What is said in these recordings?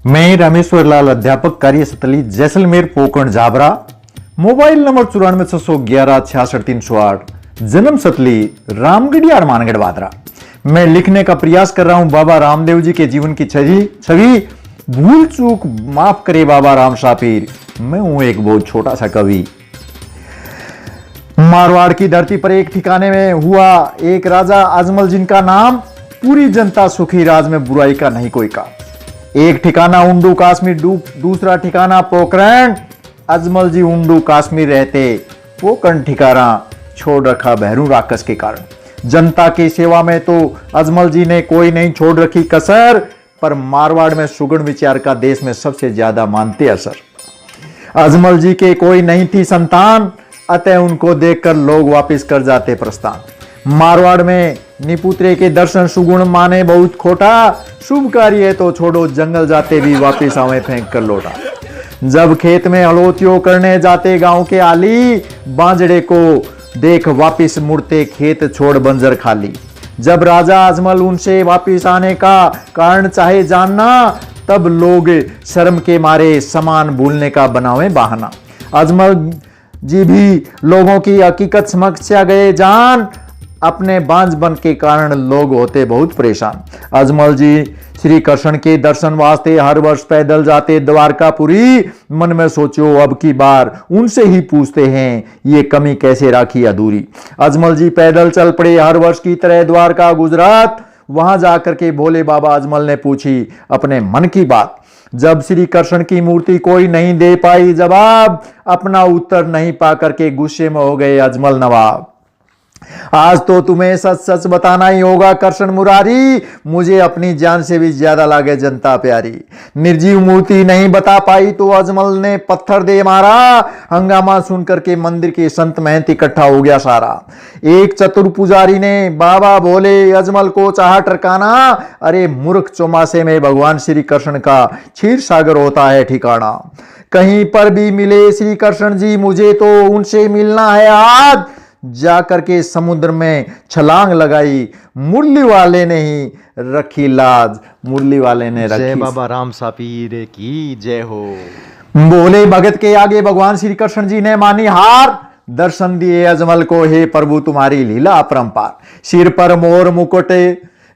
मैं रामेश्वर लाल, अध्यापक कार्य सतली, जैसलमेर पोकरण झाबरा। मोबाइल नंबर 9461166308, जन्म सतली, रामगढ़ियार मानगढ़ बादरा। मैं लिखने का प्रयास कर रहा हूं बाबा रामदेव जी के जीवन की छवि। भूल चूक माफ करे बाबा राम शापीर, मैं हूं एक बहुत छोटा सा कवि। मारवाड़ की धरती पर एक ठिकाने में हुआ एक राजा अजमल, जिनका नाम पूरी जनता सुखी, राज में बुराई का नहीं कोई काम। एक ठिकाना उंडू काश्मीर, दूसरा ठिकाना पोखरण। अजमल जी उंडू काश्मीर रहते, पोखरण ठिकाना छोड़ रखा बहरू राक्षस के कारण। जनता की सेवा में तो अजमल जी ने कोई नहीं छोड़ रखी कसर, पर मारवाड़ में सुगुण विचार का देश में सबसे ज्यादा मानते असर। अजमल जी के कोई नहीं थी संतान, अतः उनको देखकर लोग वापिस कर जाते प्रस्थान। मारवाड़ में निपुत्रे के दर्शन सुगुण माने बहुत खोटा, शुभ कार्य है तो छोड़ो जंगल जाते भी वापिस आवे फेंक कर लौटा। जब खेत में हलोतियों करने जाते गांव के आली, बांजड़े को देख वापिस मुड़ते खेत छोड़ बंजर खाली। जब राजा अजमल उनसे वापिस आने का कारण चाहे जानना, तब लोग शर्म के मारे समान भूलने का बनावे बहाना। अजमल जी भी लोगों की हकीकत समक्ष आ गए जान, अपने बांझ बन के कारण लोग होते बहुत परेशान। अजमल जी श्री कृष्ण के दर्शन वास्ते हर वर्ष पैदल जाते द्वारकापुरी। मन में सोचो अब की बार उनसे ही पूछते हैं, ये कमी कैसे राखी अधूरी। अजमल जी पैदल चल पड़े हर वर्ष की तरह द्वारका गुजरात। वहां जाकर के भोले बाबा अजमल ने पूछी अपने मन की बात। जब श्री कृष्ण की मूर्ति कोई नहीं दे पाई जवाब, अपना उत्तर नहीं पाकर के गुस्से में हो गए अजमल नवाब। आज तो तुम्हें सच सच बताना ही होगा कृष्ण मुरारी, मुझे अपनी जान से भी ज्यादा लागे जनता प्यारी। निर्जीव मूर्ति नहीं बता पाई तो अजमल ने पत्थर दे मारा। हंगामा सुनकर के मंदिर के संत महंत इकट्ठा हो गया सारा। एक चतुर पुजारी ने बाबा भोले अजमल को चाहा टरकाना। अरे मूर्ख, चौमासे में भगवान श्री कृष्ण का क्षीर सागर होता है ठिकाना। कहीं पर भी मिले श्री कृष्ण जी, मुझे तो उनसे मिलना है आज। जाकर के समुद्र में छलांग लगाई, मुरली वाले ने ही रखी लाज। मुरली वाले ने रखी। जय बाबा राम सापीर की जय हो। बोले भगत के आगे भगवान श्री कृष्ण जी ने मानी हार। दर्शन दिए अजमल को, हे प्रभु तुम्हारी लीला अपरंपार। सिर पर मोर मुकुट,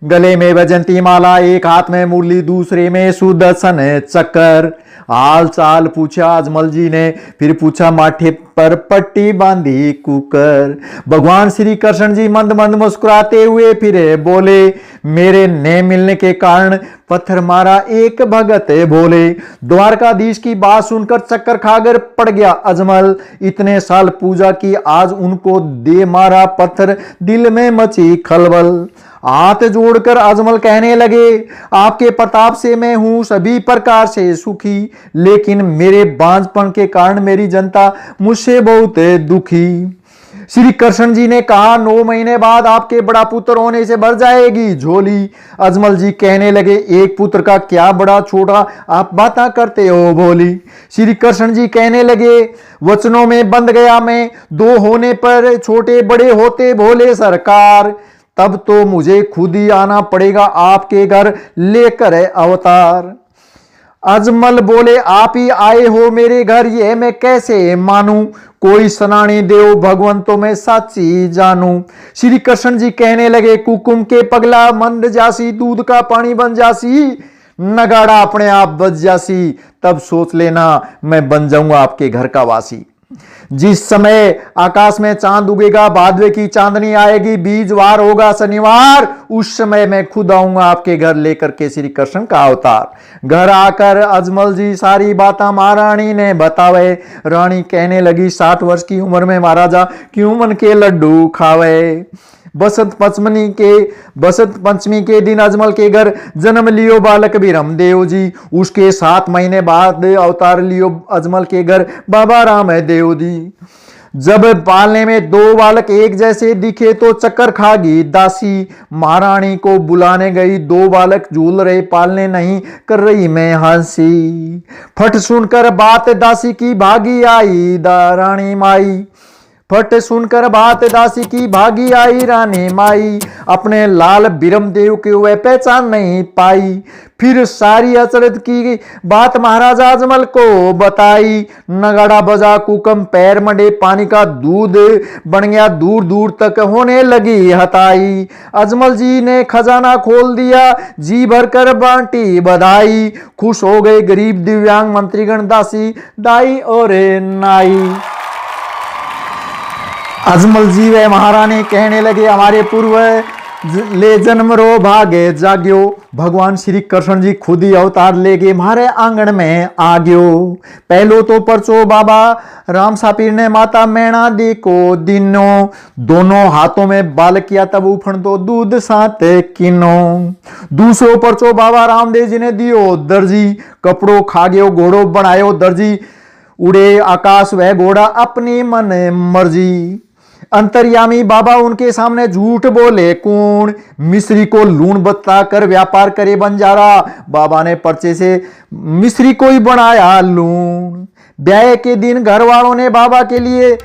गले में वैजंती माला, एक हाथ में मुरली दूसरे में सुदर्शन चक्कर। हाल चाल पूछा अजमल जी ने, फिर पूछा माथे पर पट्टी बांधी कुकर। भगवान श्री कृष्ण जी मंद मंद मुस्कुराते हुए फिर बोले, मेरे ने मिलने के कारण पत्थर मारा एक भगत बोले। द्वारकाधीश की बात सुनकर चक्कर खाकर पड़ गया अजमल। इतने साल पूजा की, आज उनको दे मारा पत्थर, दिल में मची खलबल। हाथ जोड़कर अजमल कहने लगे, आपके प्रताप से मैं हूं सभी प्रकार से सुखी, लेकिन मेरे बांझपन के कारण मेरी जनता मुझसे बहुत दुखी। श्री कृष्ण जी ने कहा, 9 महीने बाद आपके बड़ा पुत्र होने से भर जाएगी झोली। अजमल जी कहने लगे, एक पुत्र का क्या बड़ा छोटा, आप बातें करते हो भोली। श्री कृष्ण जी कहने लगे, वचनों में बंध गया मैं, 2 होने पर छोटे बड़े होते भोले सरकार। तब तो मुझे खुद ही आना पड़ेगा आपके घर लेकर अवतार। अजमल बोले, आप ही आए हो मेरे घर, ये मैं कैसे मानूं। कोई सनानी देव भगवान तो मैं साची जानूं। श्री कृष्ण जी कहने लगे, कुकुम के पगला मंद जासी, दूध का पानी बन जासी, नगाड़ा अपने आप बज जासी। तब सोच लेना मैं बन जाऊंगा आपके घर का वासी। जिस समय आकाश में चांद उगेगा, भादवे की चांदनी आएगी, बीजवार होगा शनिवार, उस समय मैं खुद आऊंगा आपके घर लेकर के श्री कृष्ण का अवतार। घर आकर अजमल जी सारी बातें महारानी ने बतावे। रानी कहने लगी, 60 वर्ष की उम्र में महाराजा क्यों मन के लड्डू खावे। बसंत पंचमी के दिन अजमल के घर जन्म लियो बालक बिरमदेव जी। उसके 7 महीने बाद अवतार लियो अजमल के घर बाबा रामदेव जी। जब पालने में 2 बालक एक जैसे दिखे तो चक्कर खा गई दासी। महारानी को बुलाने गई, 2 बालक झूल रहे, पालने नहीं कर रही मैं हंसी। फट सुनकर बात दासी की भागी आई रानी माई। फट सुनकर बात दासी की भागी आई रानी माई, अपने लाल बिरमदेव के वह पहचान नहीं पाई। फिर सारी अचरज की बात महाराजा अजमल को बताई। नगाड़ा बजा कुकम पैर मंडे, पानी का दूध बन गया दूर दूर तक होने लगी हताई। अजमल जी ने खजाना खोल दिया, जी भर कर बांटी बधाई। खुश हो गए गरीब दिव्यांग मंत्रीगण, दासी दाई और नाई। अजमल जी व महारानी कहने लगे, हमारे पूर्व ले जन्म रो भागे जाग्यो। भगवान श्री कृष्ण जी खुद ही अवतार लेके हमारे आंगन में आ गयो। पहलो तो परचो बाबा राम सापीर ने माता मैणा दी को दिनो, दोनों हाथों में बाल किया तब उफण दो दूध साथ किनो। दूसरो परचो बाबा रामदेव जी ने दियो दर्जी, कपड़ो खा गयो घोड़ो बनायो दर्जी। उड़े आकाश वह घोड़ा अपनी मन मर्जी। अंतर्यामी बाबा उनके सामने झूठ बोले कौन, मिस्री को लूण बता कर व्यापार करे बंजारा। बाबा ने पर्चे से मिस्री को ही बनाया लूण। ब्याह के दिन घर वालों ने बाबा के लिए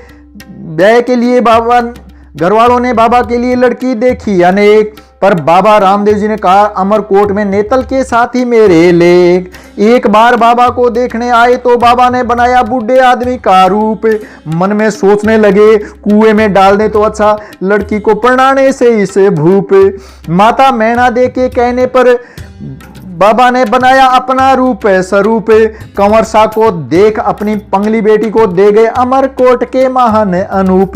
लड़की देखी अनेक, पर बाबा रामदेव जी ने कहा अमरकोट में नेतल के साथ ही मेरे लेख। एक बार बाबा को देखने आए तो बाबा ने बनाया बूढ़े आदमी का रूप। मन में सोचने लगे कुएं में डाल दे तो अच्छा, लड़की को प्रणाने से इसे भूप। माता मैणा दे के कहने पर बाबा ने बनाया अपना रूप स्वरूप। कंवर सा को देख अपनी पंगली बेटी को दे गए अमरकोट के महान अनूप।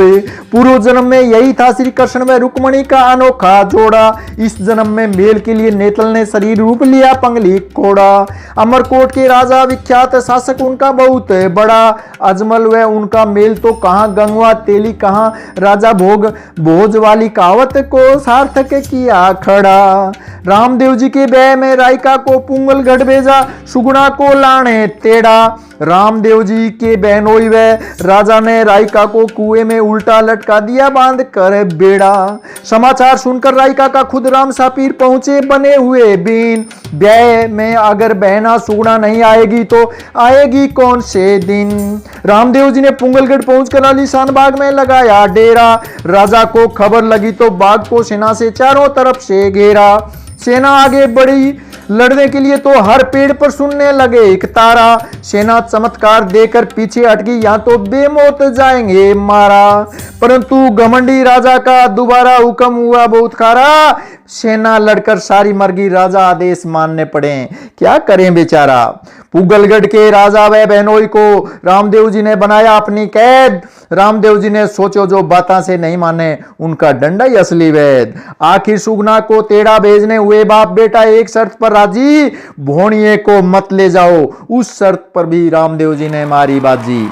पूर्व जन्म में यही था श्री कृष्ण व रुक्मणी का अनोखा जोड़ा। इस जन्म में मेल के लिए नेतल ने शरीर रूप लिया पंगली कोड़ा। अमरकोट के राजा विख्यात शासक उनका बहुत बड़ा, अजमल व उनका मेल तो कहाँ गंगवा तेली कहाँ राजा भोज वाली कहावत को सार्थक किया खड़ा। रामदेव जी के ब्याह में रायका को पुंगलगढ़ भेजा, सुगुणा को लाने तेड़ा। रामदेव जी के बहनोई व राजा ने रायका को कुएं में उल्टा लटका दिया बांध कर बेड़ा। समाचार सुनकर रायका का खुद राम सापीर पहुंचे बने हुए बीन। ब्याह में अगर बहना सुगुणा नहीं आएगी तो आएगी कौन से दिन। रामदेव जी ने पुंगलगढ़ पहुंचकर आलीशान बाग में लगाया डेरा। राजा को खबर लगी तो बाग को सेना से चारों तरफ से घेरा। सेना आगे बढ़ी लड़ने के लिए तो हर पेड़ पर सुनने लगे एक तारा। सेना चमत्कार देकर पीछे हट गई, यहाँ तो बेमौत जाएंगे मारा। परंतु घमंडी राजा का दोबारा हुक्म हुआ बहुत खारा। सेना लड़कर सारी मर गई, राजा आदेश मानने पड़े, क्या करें बेचारा। पुगलगढ़ के राजा व बहनोई को रामदेव जी ने बनाया अपनी कैद। रामदेव जी ने सोचो जो बाता से नहीं माने उनका डंडा ही असली वैद। आखिर सुगना को तेड़ा भेजने हुए बाप बेटा एक शर्त पर राजी, भोणिए को मत ले जाओ। उस शर्त पर भी रामदेव जी ने मारी बाजी।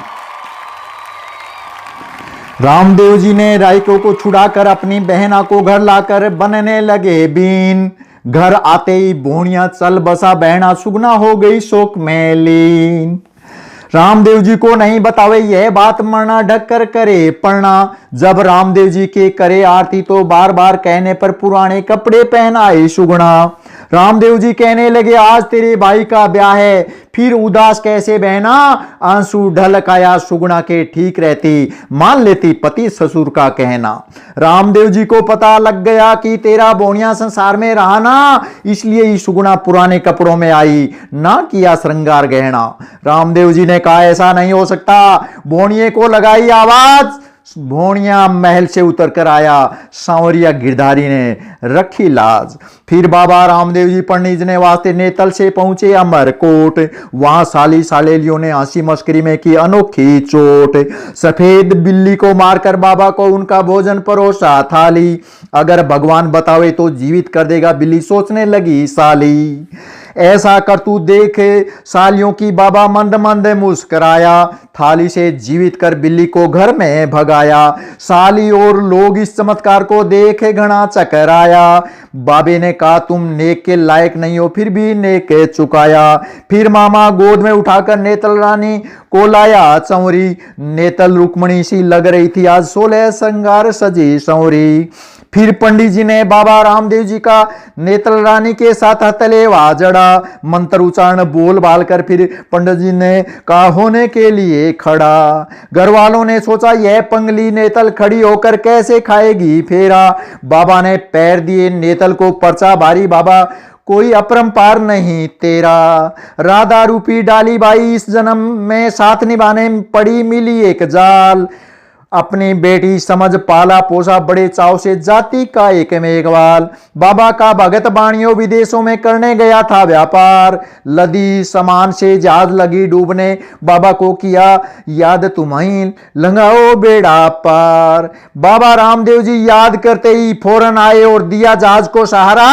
रामदेव जी ने रायको को छुड़ाकर अपनी बहना को घर लाकर बनने लगे बीन। घर आते ही भोणिया चल बसा, बहना सुगना हो गई शोक में लीन। रामदेव जी को नहीं बतावे यह बात, मरना ढक कर करे पढ़ना। जब रामदेव जी के करे आरती तो बार बार कहने पर पुराने कपड़े पहनाए सुगुणा। रामदेव जी कहने लगे आज तेरे भाई का ब्याह है, फिर उदास कैसे बहना। आंसू ढलक आया सुगुणा के ठीक रहती, मान लेती पति ससुर का कहना। रामदेव जी को पता लग गया कि तेरा बोनिया संसार में रहा ना, इसलिए ही सुगुणा पुराने कपड़ों में आई, ना किया श्रृंगार गहना। रामदेव जी ने कहा ऐसा नहीं हो सकता। बोनिए को लगाई आवाज, भोणिया महल से उतर कर आया, सांवरिया गिरधारी ने रखी लाज। फिर बाबा रामदेव जी पढ़ने वास्ते नेतल से पहुंचे अमरकोट। वहां साली सालेलियों ने हंसी मस्करी में की अनोखी चोट। सफेद बिल्ली को मारकर बाबा को उनका भोजन परोसा थाली। अगर भगवान बतावे तो जीवित कर देगा बिल्ली, सोचने लगी साली। ऐसा करतूत देख सालियों की बाबा मंद मंद मुस्कराया, थाली से जीवित कर बिल्ली को घर में भगाया। साली और लोग इस चमत्कार को देख घना चकराया। बाबे ने कहा तुम नेक के लायक नहीं हो, फिर भी नेक चुकाया। फिर मामा गोद में उठाकर नेतल रानी को लाया चौरी। नेतल रुक्मणी सी लग रही थी आज 16 श्रृंगार सजी सौरी। फिर पंडित जी ने बाबा रामदेव जी का नेतल रानी के साथ हथलेवा जड़ा। पड़ा। मंत्र उच्चारण बोल बाल कर फिर पंडित जी ने कहा होने के लिए खड़ा। घर वालों ने सोचा यह पंगली नेतल खड़ी होकर कैसे खाएगी फेरा। बाबा ने पैर दिए नेतल को, पर्चा भारी बाबा कोई अपरंपार नहीं तेरा। राधा रूपी डाली बाई इस जन्म में साथ निभाने पड़ी मिली एक जाल। अपनी बेटी समझ पाला पोसा बड़े चाव से जाति का एक मेघवाल। बाबा का भगत बाणियों विदेशों में करने गया था व्यापार। लदी समान से जहाज लगी डूबने, बाबा को किया याद तुम्हीं लंघाओ बेड़ा पार। बाबा रामदेव जी याद करते ही फौरन आए और दिया जहाज को सहारा।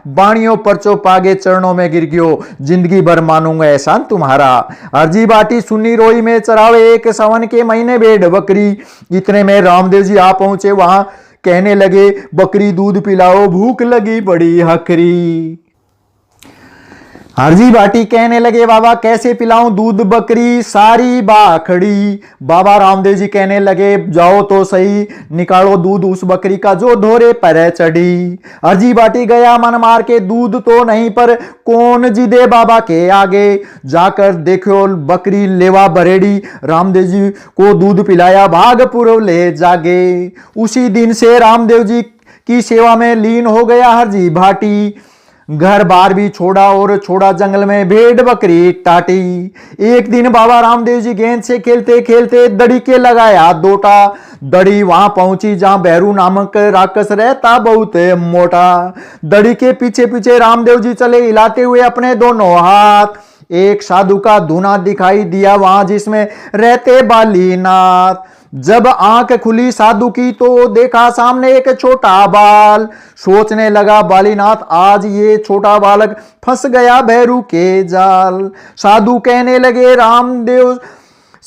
बाणियों परचो पागे चरणों में गिर गयो, जिंदगी भर मानूंगा एहसान तुम्हारा। अर्जी बाटी सुन्नी रोई में चरावे एक सावन के महीने भेड़ बकरी। इतने में रामदेव जी आ पहुंचे, वहां कहने लगे बकरी दूध पिलाओ भूख लगी बड़ी हकरी। हरजी बाटी कहने लगे बाबा कैसे पिलाऊं दूध बकरी सारी बाखड़ी। बाबा रामदेव जी कहने लगे जाओ तो सही, निकालो दूध उस बकरी का जो धोरे पर चढ़ी। हरजी बाटी गया मन मार के, दूध तो नहीं पर कौन जिदे बाबा के आगे। जाकर देखो बकरी लेवा बरेड़ी, रामदेव जी को दूध पिलाया भागपुर ले जागे। उसी दिन से रामदेव जी की सेवा में लीन हो गया हरजी भाटी। घर बार भी छोड़ा और छोड़ा जंगल में भेड़ बकरी टाटी। एक दिन बाबा रामदेव जी गेंद से खेलते खेलते दड़ी के लगाया दोटा। दड़ी वहां पहुंची जहां भैरू नामक राक्षस रहता बहुत मोटा। दड़ी के पीछे पीछे रामदेव जी चले हिलाते हुए अपने दोनों हाथ। एक साधु का धूना दिखाई दिया वहां जिसमें रहते बालीनाथ। जब आंख खुली साधु की तो देखा सामने एक छोटा बाल। सोचने लगा बालीनाथ आज ये छोटा बालक फंस गया भैरू के जाल। साधु कहने लगे रामदेव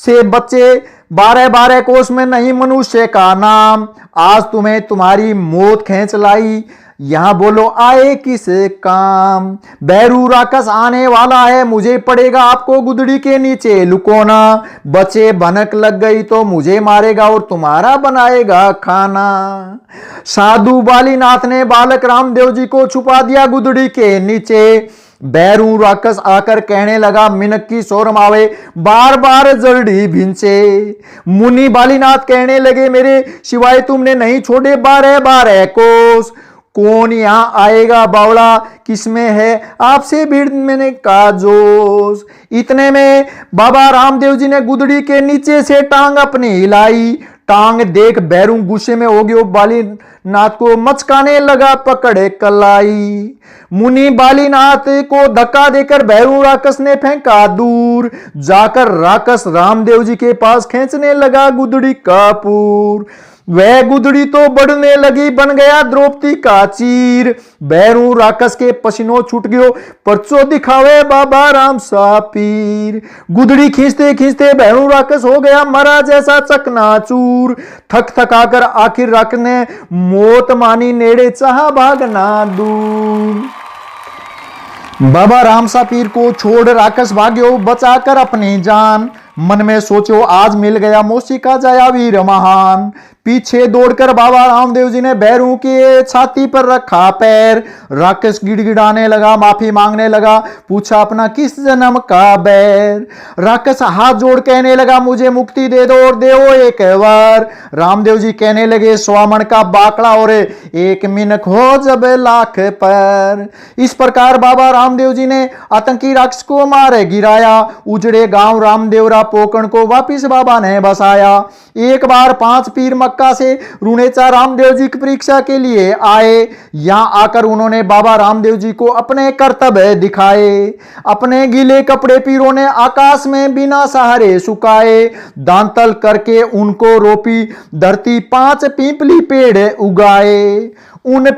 से बच्चे 12-12 कोस में नहीं मनुष्य का नाम। आज तुम्हें तुम्हारी मौत खींच लाई, यहां बोलो आए किस काम। बैरू राक्षस आने वाला है, मुझे पड़ेगा आपको गुदड़ी के नीचे लुकोना। बच्चे भनक लग गई तो मुझे मारेगा और तुम्हारा बनाएगा खाना। साधु बालीनाथ ने बालक रामदेव जी को छुपा दिया गुदड़ी के नीचे। बैरू राक्षस आकर कहने लगा मिनक की शोरम आवे, बार बार जल्दी भिंचे। मुनि बालीनाथ कहने लगे मेरे सिवाय तुमने नहीं छोड़े 12-12 कोस। कौन यहां आएगा बावड़ा, किसमें है आपसे भिड़ने का जोश। इतने में बाबा रामदेव जी ने गुदड़ी के नीचे से टांग अपनी हिलाई। टांग देख बैरू गुस्से में हो गयो, बालीनाथ को मचकाने लगा पकड़े कलाई। मुनि बालीनाथ को धक्का देकर भैरू राक्षस ने फेंका दूर। जाकर राक्षस रामदेव जी के पास खींचने लगा गुदड़ी का पूर। वह गुदड़ी तो बढ़ने लगी, बन गया द्रौपदी का चीर। भैरू राक्षस के पसीनों छूट गयो, परचो दिखावे बाबा राम सा पीर। गुदड़ी खींचते खींचते भैरू राक्षस हो गया मरा जैसा चकनाचूर। थक थकाकर आखिर राक्षस ने मौत मानी, नेड़े चाहा भागना दूर। बाबा राम सा पीर को छोड़ राक्षस भाग्यो बचाकर अपनी जान। मन में सोचो आज मिल गया मौसी का जया वीर महान। पीछे दौड़कर बाबा रामदेव जी ने भैरू के छाती पर रखा पैर। राक्षस गिड़गिड़ाने लगा, माफी मांगने लगा, पूछा अपना किस जन्म का बैर। राक्षस हाथ जोड़ कहने लगा मुझे मुक्ति दे दो और देओ एक बार। रामदेव जी कहने लगे स्वामण का बाकड़ा और एक मिनक हो जब लाख पर। इस प्रकार बाबा रामदेव जी ने आतंकी राक्षस को मारे गिराया। उजड़े गांव रामदेवरा पोकण को वापिस बाबा ने बसाया। एक बार 5 पीर मक्का से रुणेचा रामदेव जी की परीक्षा के लिए आए। यहां आकर उन्होंने बाबा रामदेव जी को अपने कर्तव्य दिखाए। अपने गीले कपड़े पीरों ने आकाश में बिना सहारे सुखाए। दांतल करके उनको रोपी धरती 5 पीपली पेड़ उगाए। उन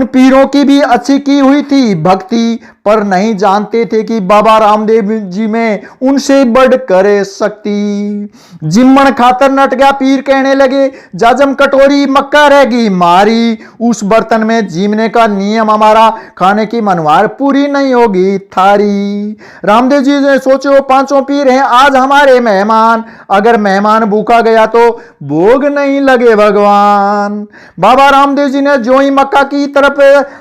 पीरों की भी अच्छी की हुई थी भक्ति। पर नहीं जानते थे कि बाबा रामदेव जी में उनसे बढ़कर शक्ति। जिम्मन खातर नट गया पीर, कहने लगे जाजम कटोरी मक्का रहेगी मारी, उस बर्तन में जीवने का नियम हमारा, खाने की मनवार पूरी नहीं होगी थारी। रामदेव जी ने सोचो पांचों पीर हैं आज हमारे मेहमान, अगर मेहमान भूखा गया तो भोग नहीं लगे भगवान। बाबा रामदेव जी ने जो ही मक्का की तरफ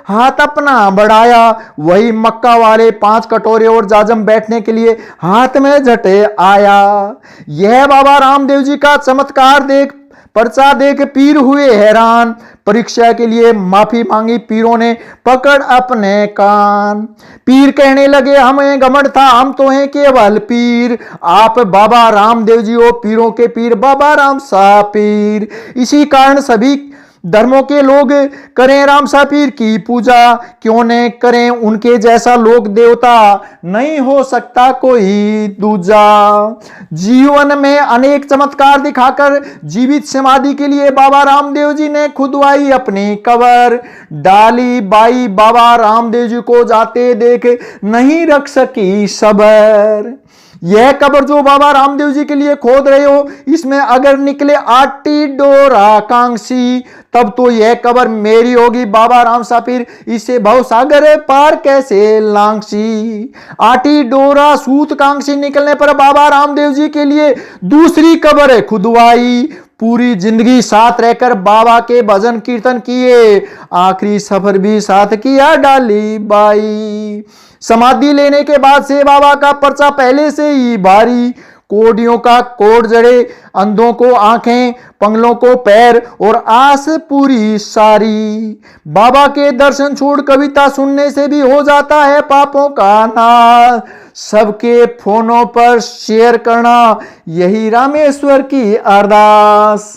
हाथ अपना बढ़ाया, वही मक्का वाले 5 कटोरे और जाजम बैठने के लिए हाथ में झटे आया। यह बाबा रामदेव जी का चमत्कार देख, पर्चा देख पीर हुए हैरान। परीक्षा के लिए माफी मांगी पीरों ने पकड़ अपने कान। पीर कहने लगे हमें घमंड था, हम तो हैं केवल पीर, आप बाबा रामदेव जी हो पीरों के पीर, बाबा राम सा पीर। इसी कारण सभी धर्मों के लोग करें राम सा पीर की पूजा, क्यों न करें उनके जैसा लोक देवता, नहीं हो सकता कोई दूजा। जीवन में अनेक चमत्कार दिखाकर जीवित समाधि के लिए बाबा रामदेव जी ने खुदवाई अपनी कबर। डाली बाई बाबा रामदेव जी को जाते देख नहीं रख सकी सबर। यह कब्र जो बाबा रामदेव जी के लिए खोद रहे हो, इसमें अगर निकले आटी डोरा कांसी, तब तो यह कब्र मेरी होगी बाबा राम सा पीर, इससे भव सागर पार कैसे लांगसी। आटी डोरा सूत कांसी निकलने पर बाबा रामदेव जी के लिए दूसरी कब्र खुदवाई। पूरी जिंदगी साथ रहकर बाबा के भजन कीर्तन किए, आखिरी सफर भी साथ किया डाली बाई। समाधि लेने के बाद से बाबा का पर्चा पहले से ही भारी, कोडियों का कोड जड़े, अंधों को आंखें, पंगलों को पैर और आस पूरी सारी। बाबा के दर्शन छोड़ कविता सुनने से भी हो जाता है पापों का नाश। सबके फोनों पर शेयर करना, यही रामेश्वर की अरदास।